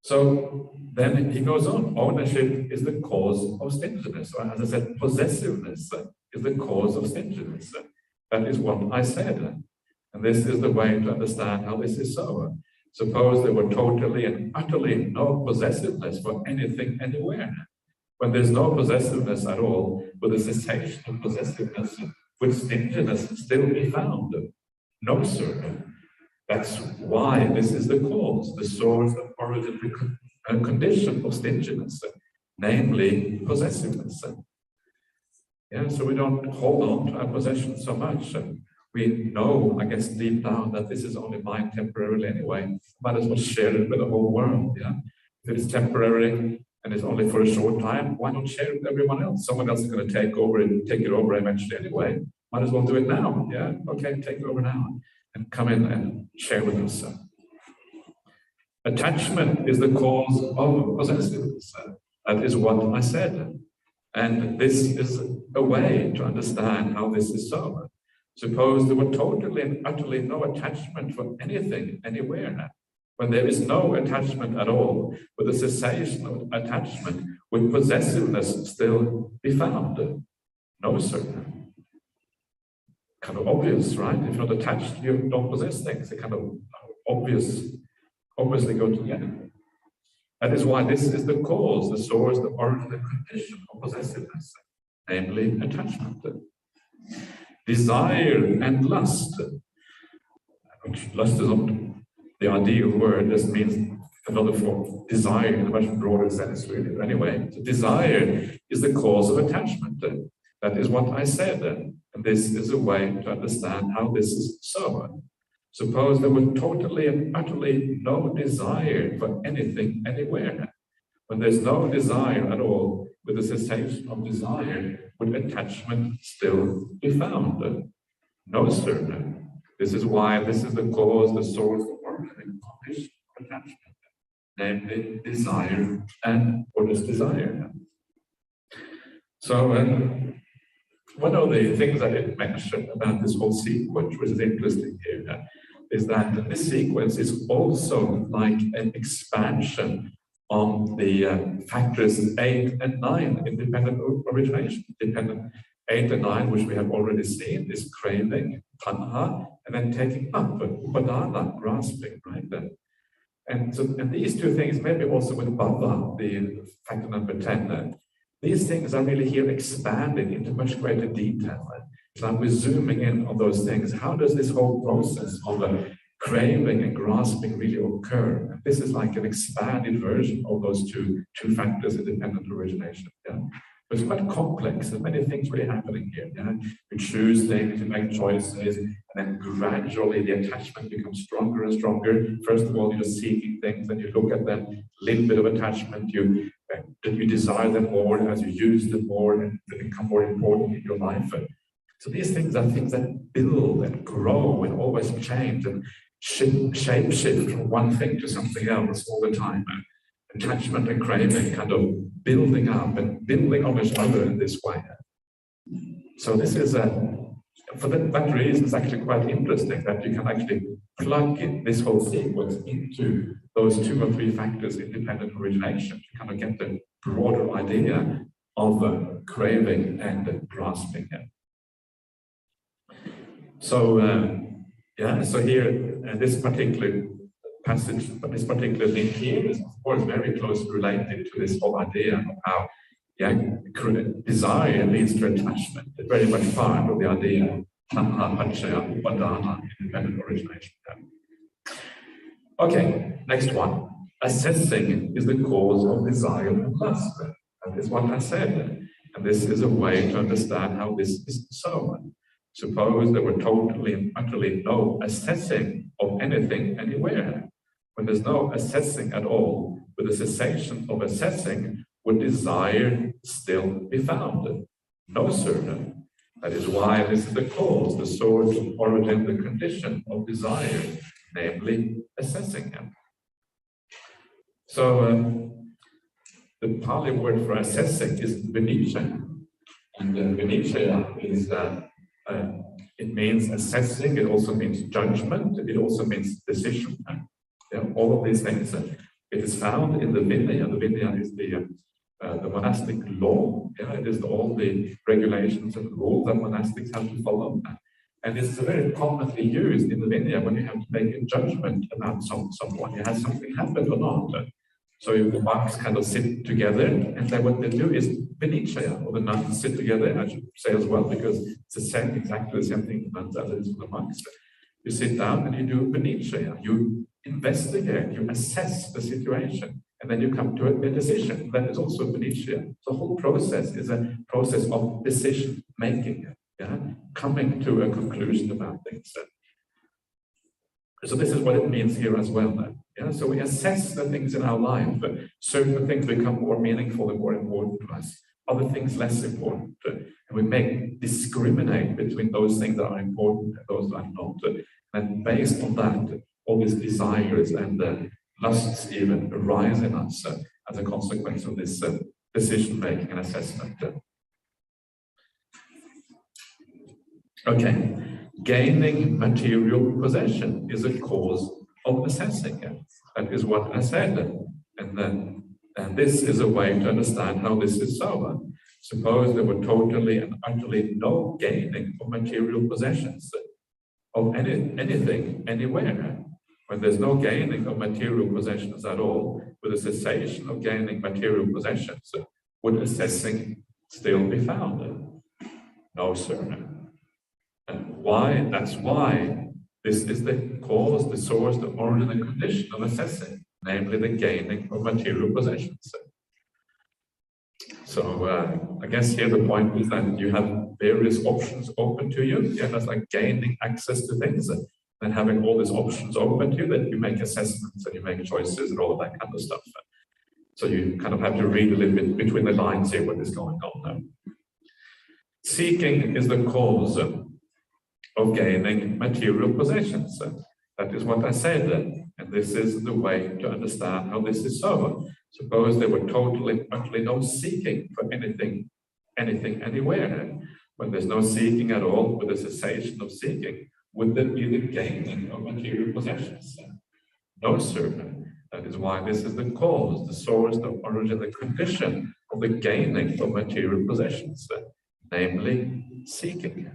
So then he goes on. Ownership is the cause of stinginess, or as I said, possessiveness is the cause of stinginess. That is what I said, and this is the way to understand how this is so. Suppose there were totally and utterly no possessiveness for anything, anywhere. When there's no possessiveness at all, with the cessation of possessiveness, would stinginess still be found? No, sir. That's why this is the cause, the source, the origin, the condition of stinginess, namely possessiveness. Yeah, so we don't hold on to our possessions so much. We know, I guess, deep down that this is only mine temporarily anyway. Might as well share it with the whole world. Yeah, if it's temporary and it's only for a short time, why not share it with everyone else? Someone else is going to take it over eventually anyway. Might as well do it now. Yeah, okay, take it over now and come in and share with us. Attachment is the cause of possessiveness. That is what I said. And this is a way to understand how this is so. Suppose there were totally and utterly no attachment for anything, anywhere. When there is no attachment at all, with the cessation of attachment, would possessiveness still be found? No, sir. Kind of obvious, right? If you're not attached, you don't possess things. They kind of obviously go together. That is why this is the cause, the source, the origin, the condition of possessiveness, namely attachment. Desire and lust. Lust is not the ideal word, this means another form of desire in a much broader sense, really. But anyway, so desire is the cause of attachment. That is what I said. And this is a way to understand how this is so. Suppose there were totally and utterly no desire for anything anywhere. When there's no desire at all, with the cessation of desire, would attachment still be found? No, sir. This is why this is the cause, the source, the origin, of attachment, namely desire and what is desire. So, one of the things I didn't mention about this whole sequence, which is interesting here, is that this sequence is also like an expansion on the factors 8 and 9 in dependent origination. Dependent 8 and 9, which we have already seen, is craving, tanha, and then taking up, upadana, grasping, right? And these two things, maybe also with bhava, the factor number 10, these things are really here expanded into much greater detail. So we're zooming in on those things. How does this whole process of craving and grasping really occur? And this is like an expanded version of those two factors in dependent origination. Yeah? But it's quite complex. There's many things really happening here. Yeah? You choose things, you make choices, and then gradually the attachment becomes stronger and stronger. First of all, you're seeking things, and you look at them, a little bit of attachment, you desire them more as you use them more, and they become more important in your life. So these things are things that build and grow and always change and shape shift from one thing to something else all the time. Attachment and craving kind of building up and building on each other in this way. So this is, for that reason, it's actually quite interesting that you can actually plug in this whole sequence into those 2 or 3 factors in dependent origination to kind of get the broader idea of craving and grasping. So, so here, this particular passage, but this particular link here is, of course, very closely related to this whole idea of how desire leads to attachment. It's very much part of the idea of tanha, paṭicca, upadana, independent origination. Okay, next one. Assessing is the cause of desire and lust. That is what I said. And this is a way to understand how this is so. Suppose there were totally and utterly no assessing of anything anywhere. When there's no assessing at all, with the cessation of assessing, would desire still be found? No, sir. That is why this is the cause, the source, the origin, the condition of desire, namely assessing. So the Pali word for assessing is vinicca. And vinicca is it means assessing, it also means judgment, it also means decision. All of these things. It is found in the Vinaya. The Vinaya is the monastic law. It is all the regulations and rules that monastics have to follow. And it's very commonly used in the Vinaya when you have to make a judgment about someone. Has something happened or not? So the monks kind of sit together, and then what they do is vinicca, or the nuns sit together, I should say as well, because it's exactly the same thing for nuns as it is for the monks. You sit down and you do vinicca. You investigate, you assess the situation, and then you come to a decision. That is also vinicca. The whole process is a process of decision making, coming to a conclusion about things. So this is what it means here as well. So we assess the things in our life. Certain things become more meaningful and more important to us. Other things less important. And we discriminate between those things that are important and those that are not. And based on that, all these desires and lusts even arise in us as a consequence of this decision-making and assessment. Okay, gaining material possession is a cause of assessing. That is what I said. And this is a way to understand how this is so. Suppose there were totally and utterly no gaining of material possessions, of anything, anywhere. When there's no gaining of material possessions at all, with a cessation of gaining material possessions, would assessing still be found? No, sir. And why? That's why this is the cause, the source, the origin, the condition of assessing, namely the gaining of material possessions. So I guess here the point is that you have various options open to you. Yeah, that's like gaining access to things and having all these options open to you, that you make assessments and you make choices and all of that kind of stuff. So you kind of have to read a little bit between the lines here what is going on now. Seeking is the cause of gaining material possessions. That is what I said, and this is the way to understand how this is so. Suppose there were totally, utterly no seeking for anything, anywhere. When there's no seeking at all, with a cessation of seeking, would there be the gaining of material possessions? No, sir. That is why this is the cause, the source, the origin, the condition of the gaining of material possessions, namely seeking.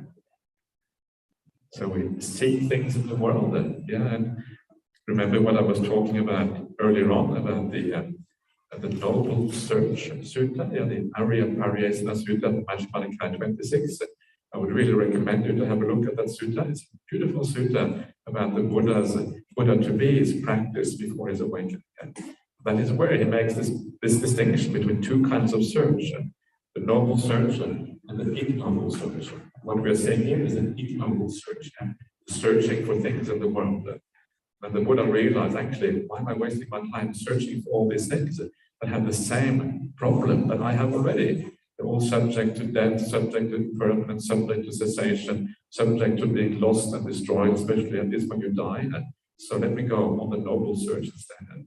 So we seek things in the world, and remember what I was talking about earlier on about the noble search sutta, the Arya Pariyesana Sutta, paṭicca-samuppāda 26. I would really recommend you to have a look at that sutta. It's a beautiful sutta about the Buddha to be his practice before his awakening. That is where he makes this distinction between two kinds of search, the noble search and the ignoble search. What we are saying here is an ignoble search, searching for things in the world. And the Buddha realized, actually, why am I wasting my time searching for all these things that have the same problem that I have already? They're all subject to death, subject to impermanence, subject to cessation, subject to being lost and destroyed, especially at this when you die. So let me go on the noble search instead.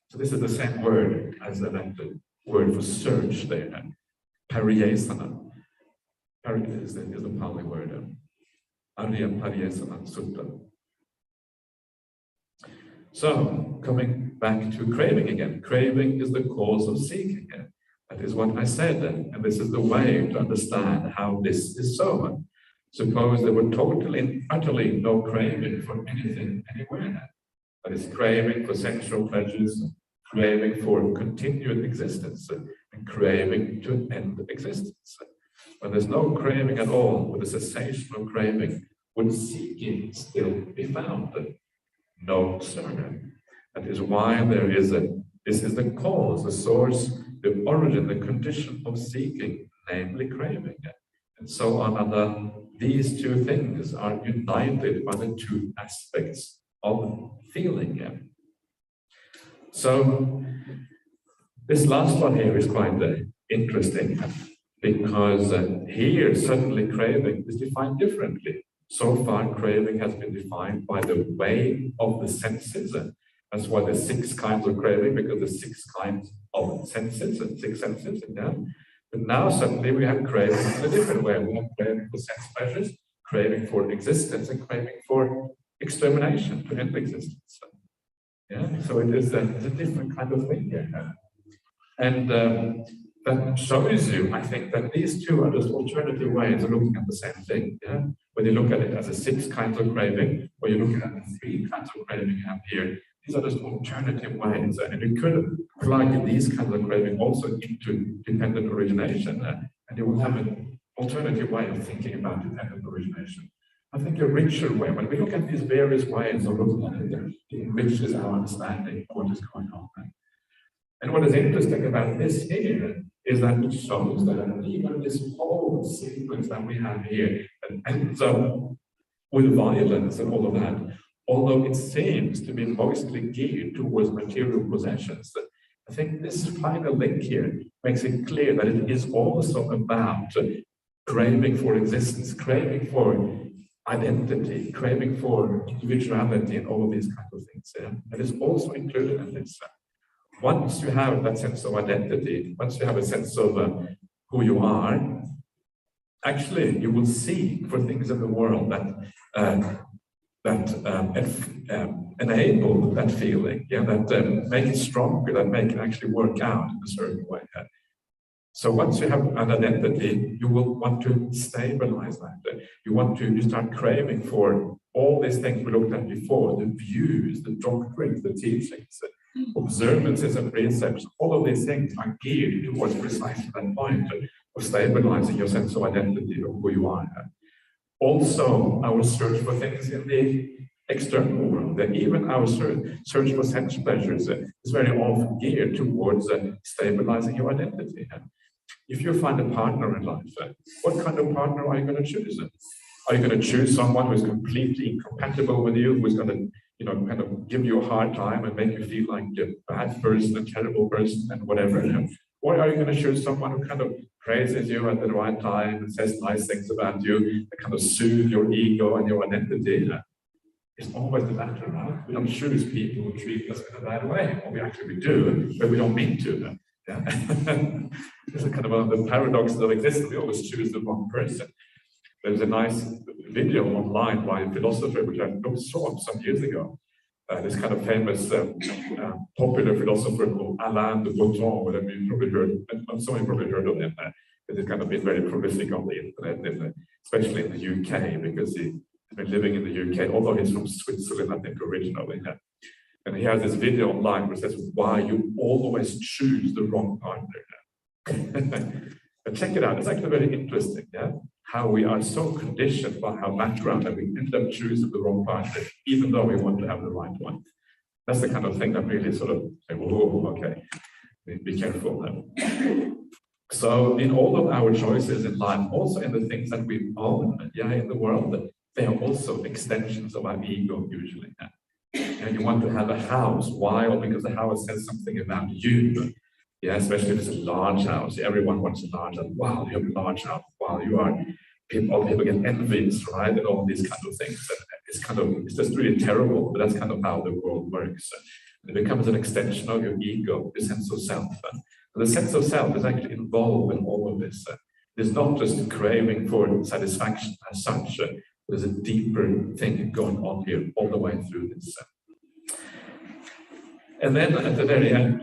So this is the same word as the word for search there. Pariyesana. Is the Pali word. Arya Pariyesana Sutta. So, coming back to craving again. Craving is the cause of seeking. That is what I said, and this is the way to understand how this is so. Suppose there were totally and utterly no craving for anything, anywhere. That is, craving for sensual pleasures, craving for continued existence, and craving to end existence. When there's no craving at all, with a cessation of craving, would seeking still be found? No, sir. That is why there is this is the cause, the source, the origin, the condition of seeking, namely craving. And so on, these two things are united by the two aspects of feeling. So this last one here is quite interesting, because here suddenly craving is defined differently. So far, craving has been defined by the way of the senses. That's why there's 6 kinds of craving, because there's 6 kinds of senses, and 6 senses. But now suddenly we have craving in a different way. We have craving for sense pleasures, craving for existence, and craving for extermination, to end existence. So it is a different kind of thing here. And that shows you, I think, that these two are just alternative ways of looking at the same thing. When you look at it as a 6 kinds of craving, or you look at the 3 kinds of craving you have here, these are just alternative ways. And you could plug these kinds of craving also into dependent origination, and you will have an alternative way of thinking about dependent origination. I think a richer way, when we look at these various ways of looking at it, it enriches our understanding of what is going on. And what is interesting about this here is that it shows that even this whole sequence that we have here that ends up with violence and all of that, although it seems to be mostly geared towards material possessions, I think this final link here makes it clear that it is also about craving for existence, craving for identity, craving for individuality, and all of these kinds of things. That is also included in this. Once you have that sense of identity, once you have a sense of who you are, actually you will seek for things in the world that enable that feeling, that make it stronger, that make it actually work out in a certain way. So once you have an identity, you will want to stabilize that. You start craving for all these things we looked at before, the views, the doctrines, the teachings, observances and precepts. All of these things are geared towards precisely that point of stabilizing your sense of identity of who you are. Also, our search for things in the external world, and even our search for sense pleasures is very often geared towards stabilizing your identity. If you find a partner in life, what kind of partner are you going to choose? Are you going to choose someone who is completely incompatible with you, who is going to, kind of give you a hard time and make you feel like a bad person, a terrible person, and whatever? Or are you going to choose someone who kind of praises you at the right time and says nice things about you, that kind of soothe your ego and your identity? It's always the latter, right? We don't choose people who treat us in a bad way, or we actually do, but we don't mean to. This is kind of one of the paradoxes of existence. We always choose the wrong person. There's a nice video online by a philosopher which I saw some years ago. This kind of famous popular philosopher called Alain de Botton, whatever you probably heard, and some of you probably heard of him. He's kind of been very prolific on the internet, especially in the UK, because he's been living in the UK, although he's from Switzerland, I think, originally. And he has this video online which says why you always choose the wrong partner. But check it out, it's actually very interesting, how we are so conditioned by our background that we end up choosing the wrong partner, even though we want to have the right one. That's the kind of thing that really sort of say, whoa, okay, be careful now. So in all of our choices in life, also in the things that we own, in the world, they are also extensions of our ego usually. And you want to have a house. Why? Well, because the house says something about you. Especially if it's a large house. Everyone wants a large house. Wow, you have a large house. Wow, you are. All people get envious, right? And all these kind of things. It's just really terrible, but that's kind of how the world works. It becomes an extension of your ego, the sense of self. And the sense of self is actually involved in all of this. It's not just a craving for satisfaction as such. There's a deeper thing going on here all the way through this. And then at the very end,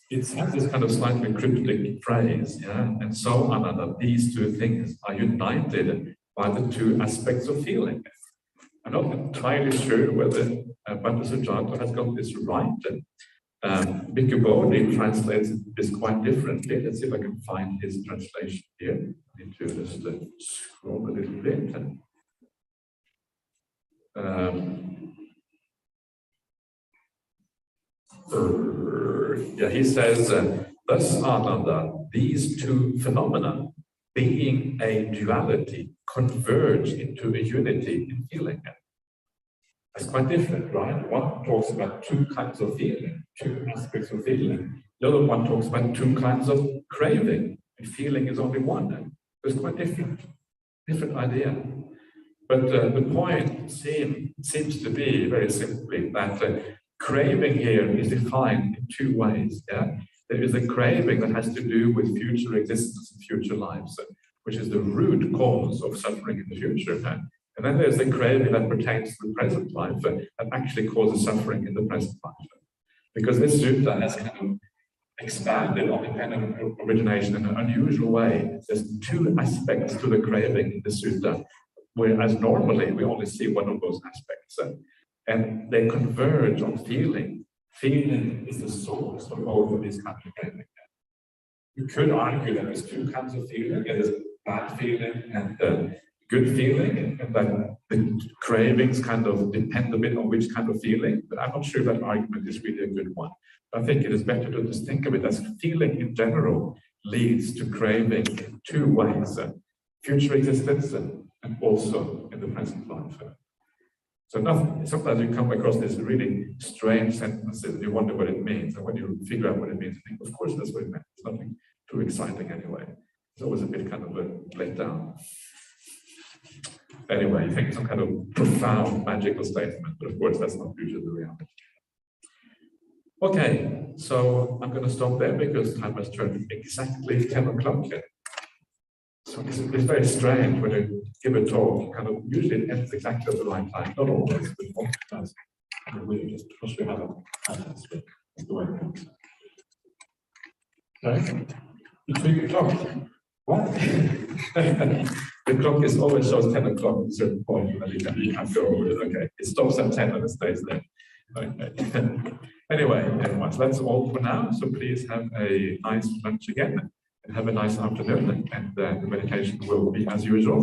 it has this kind of slightly cryptic phrase, and so on, these two things are united by the two aspects of feeling. I'm not entirely sure whether paṭicca-samuppāda has got this right. Bhikkhu Bodhi translates this quite differently. Let's see if I can find his translation here. I need to just scroll a little bit. He says, thus Ananda, these two phenomena, being a duality, converge into a unity in feeling. That's quite different, right? One talks about two kinds of feeling, two aspects of feeling. The other one talks about two kinds of craving, and feeling is only one. It's quite different idea. But the point seems to be very simply that craving here is defined in two ways. There is a craving that has to do with future existence and future lives, which is the root cause of suffering in the future. And then there's the craving that pertains to the present life that actually causes suffering in the present life. Because this sutta has kind of expanded on dependent origination in an unusual way. There's two aspects to the craving in the sutta, whereas normally we only see one of those aspects. And they converge on feeling. Feeling is the source of both of these kinds of craving. You could argue that there's two kinds of feeling. There's bad feeling and good feeling, and that the cravings kind of depend a bit on which kind of feeling, but I'm not sure that argument is really a good one. I think it is better to just think of it as feeling in general leads to craving in two ways, future existence and also in the present life. So sometimes you come across these really strange sentences and you wonder what it means, and when you figure out what it means, you think, of course that's what it meant. It's nothing too exciting anyway. It's always a bit kind of a letdown. Anyway, you think some kind of profound magical statement, but of course that's not usually the reality. Okay, so I'm going to stop there because time has turned exactly 10 o'clock. So it's very strange when you give a talk, kind of usually it ends exactly at the right time, not always, but often it does. And we just because we have a pattern, that's the way it goes. Right? You tweak the clock. What? The clock is always shows 10 o'clock at a certain point, and you can't go over it. Okay, it stops at 10 and it stays there. Okay. Anyway, everyone, so that's all for now. So please have a nice lunch again, and have a nice afternoon, and the meditation will be as usual.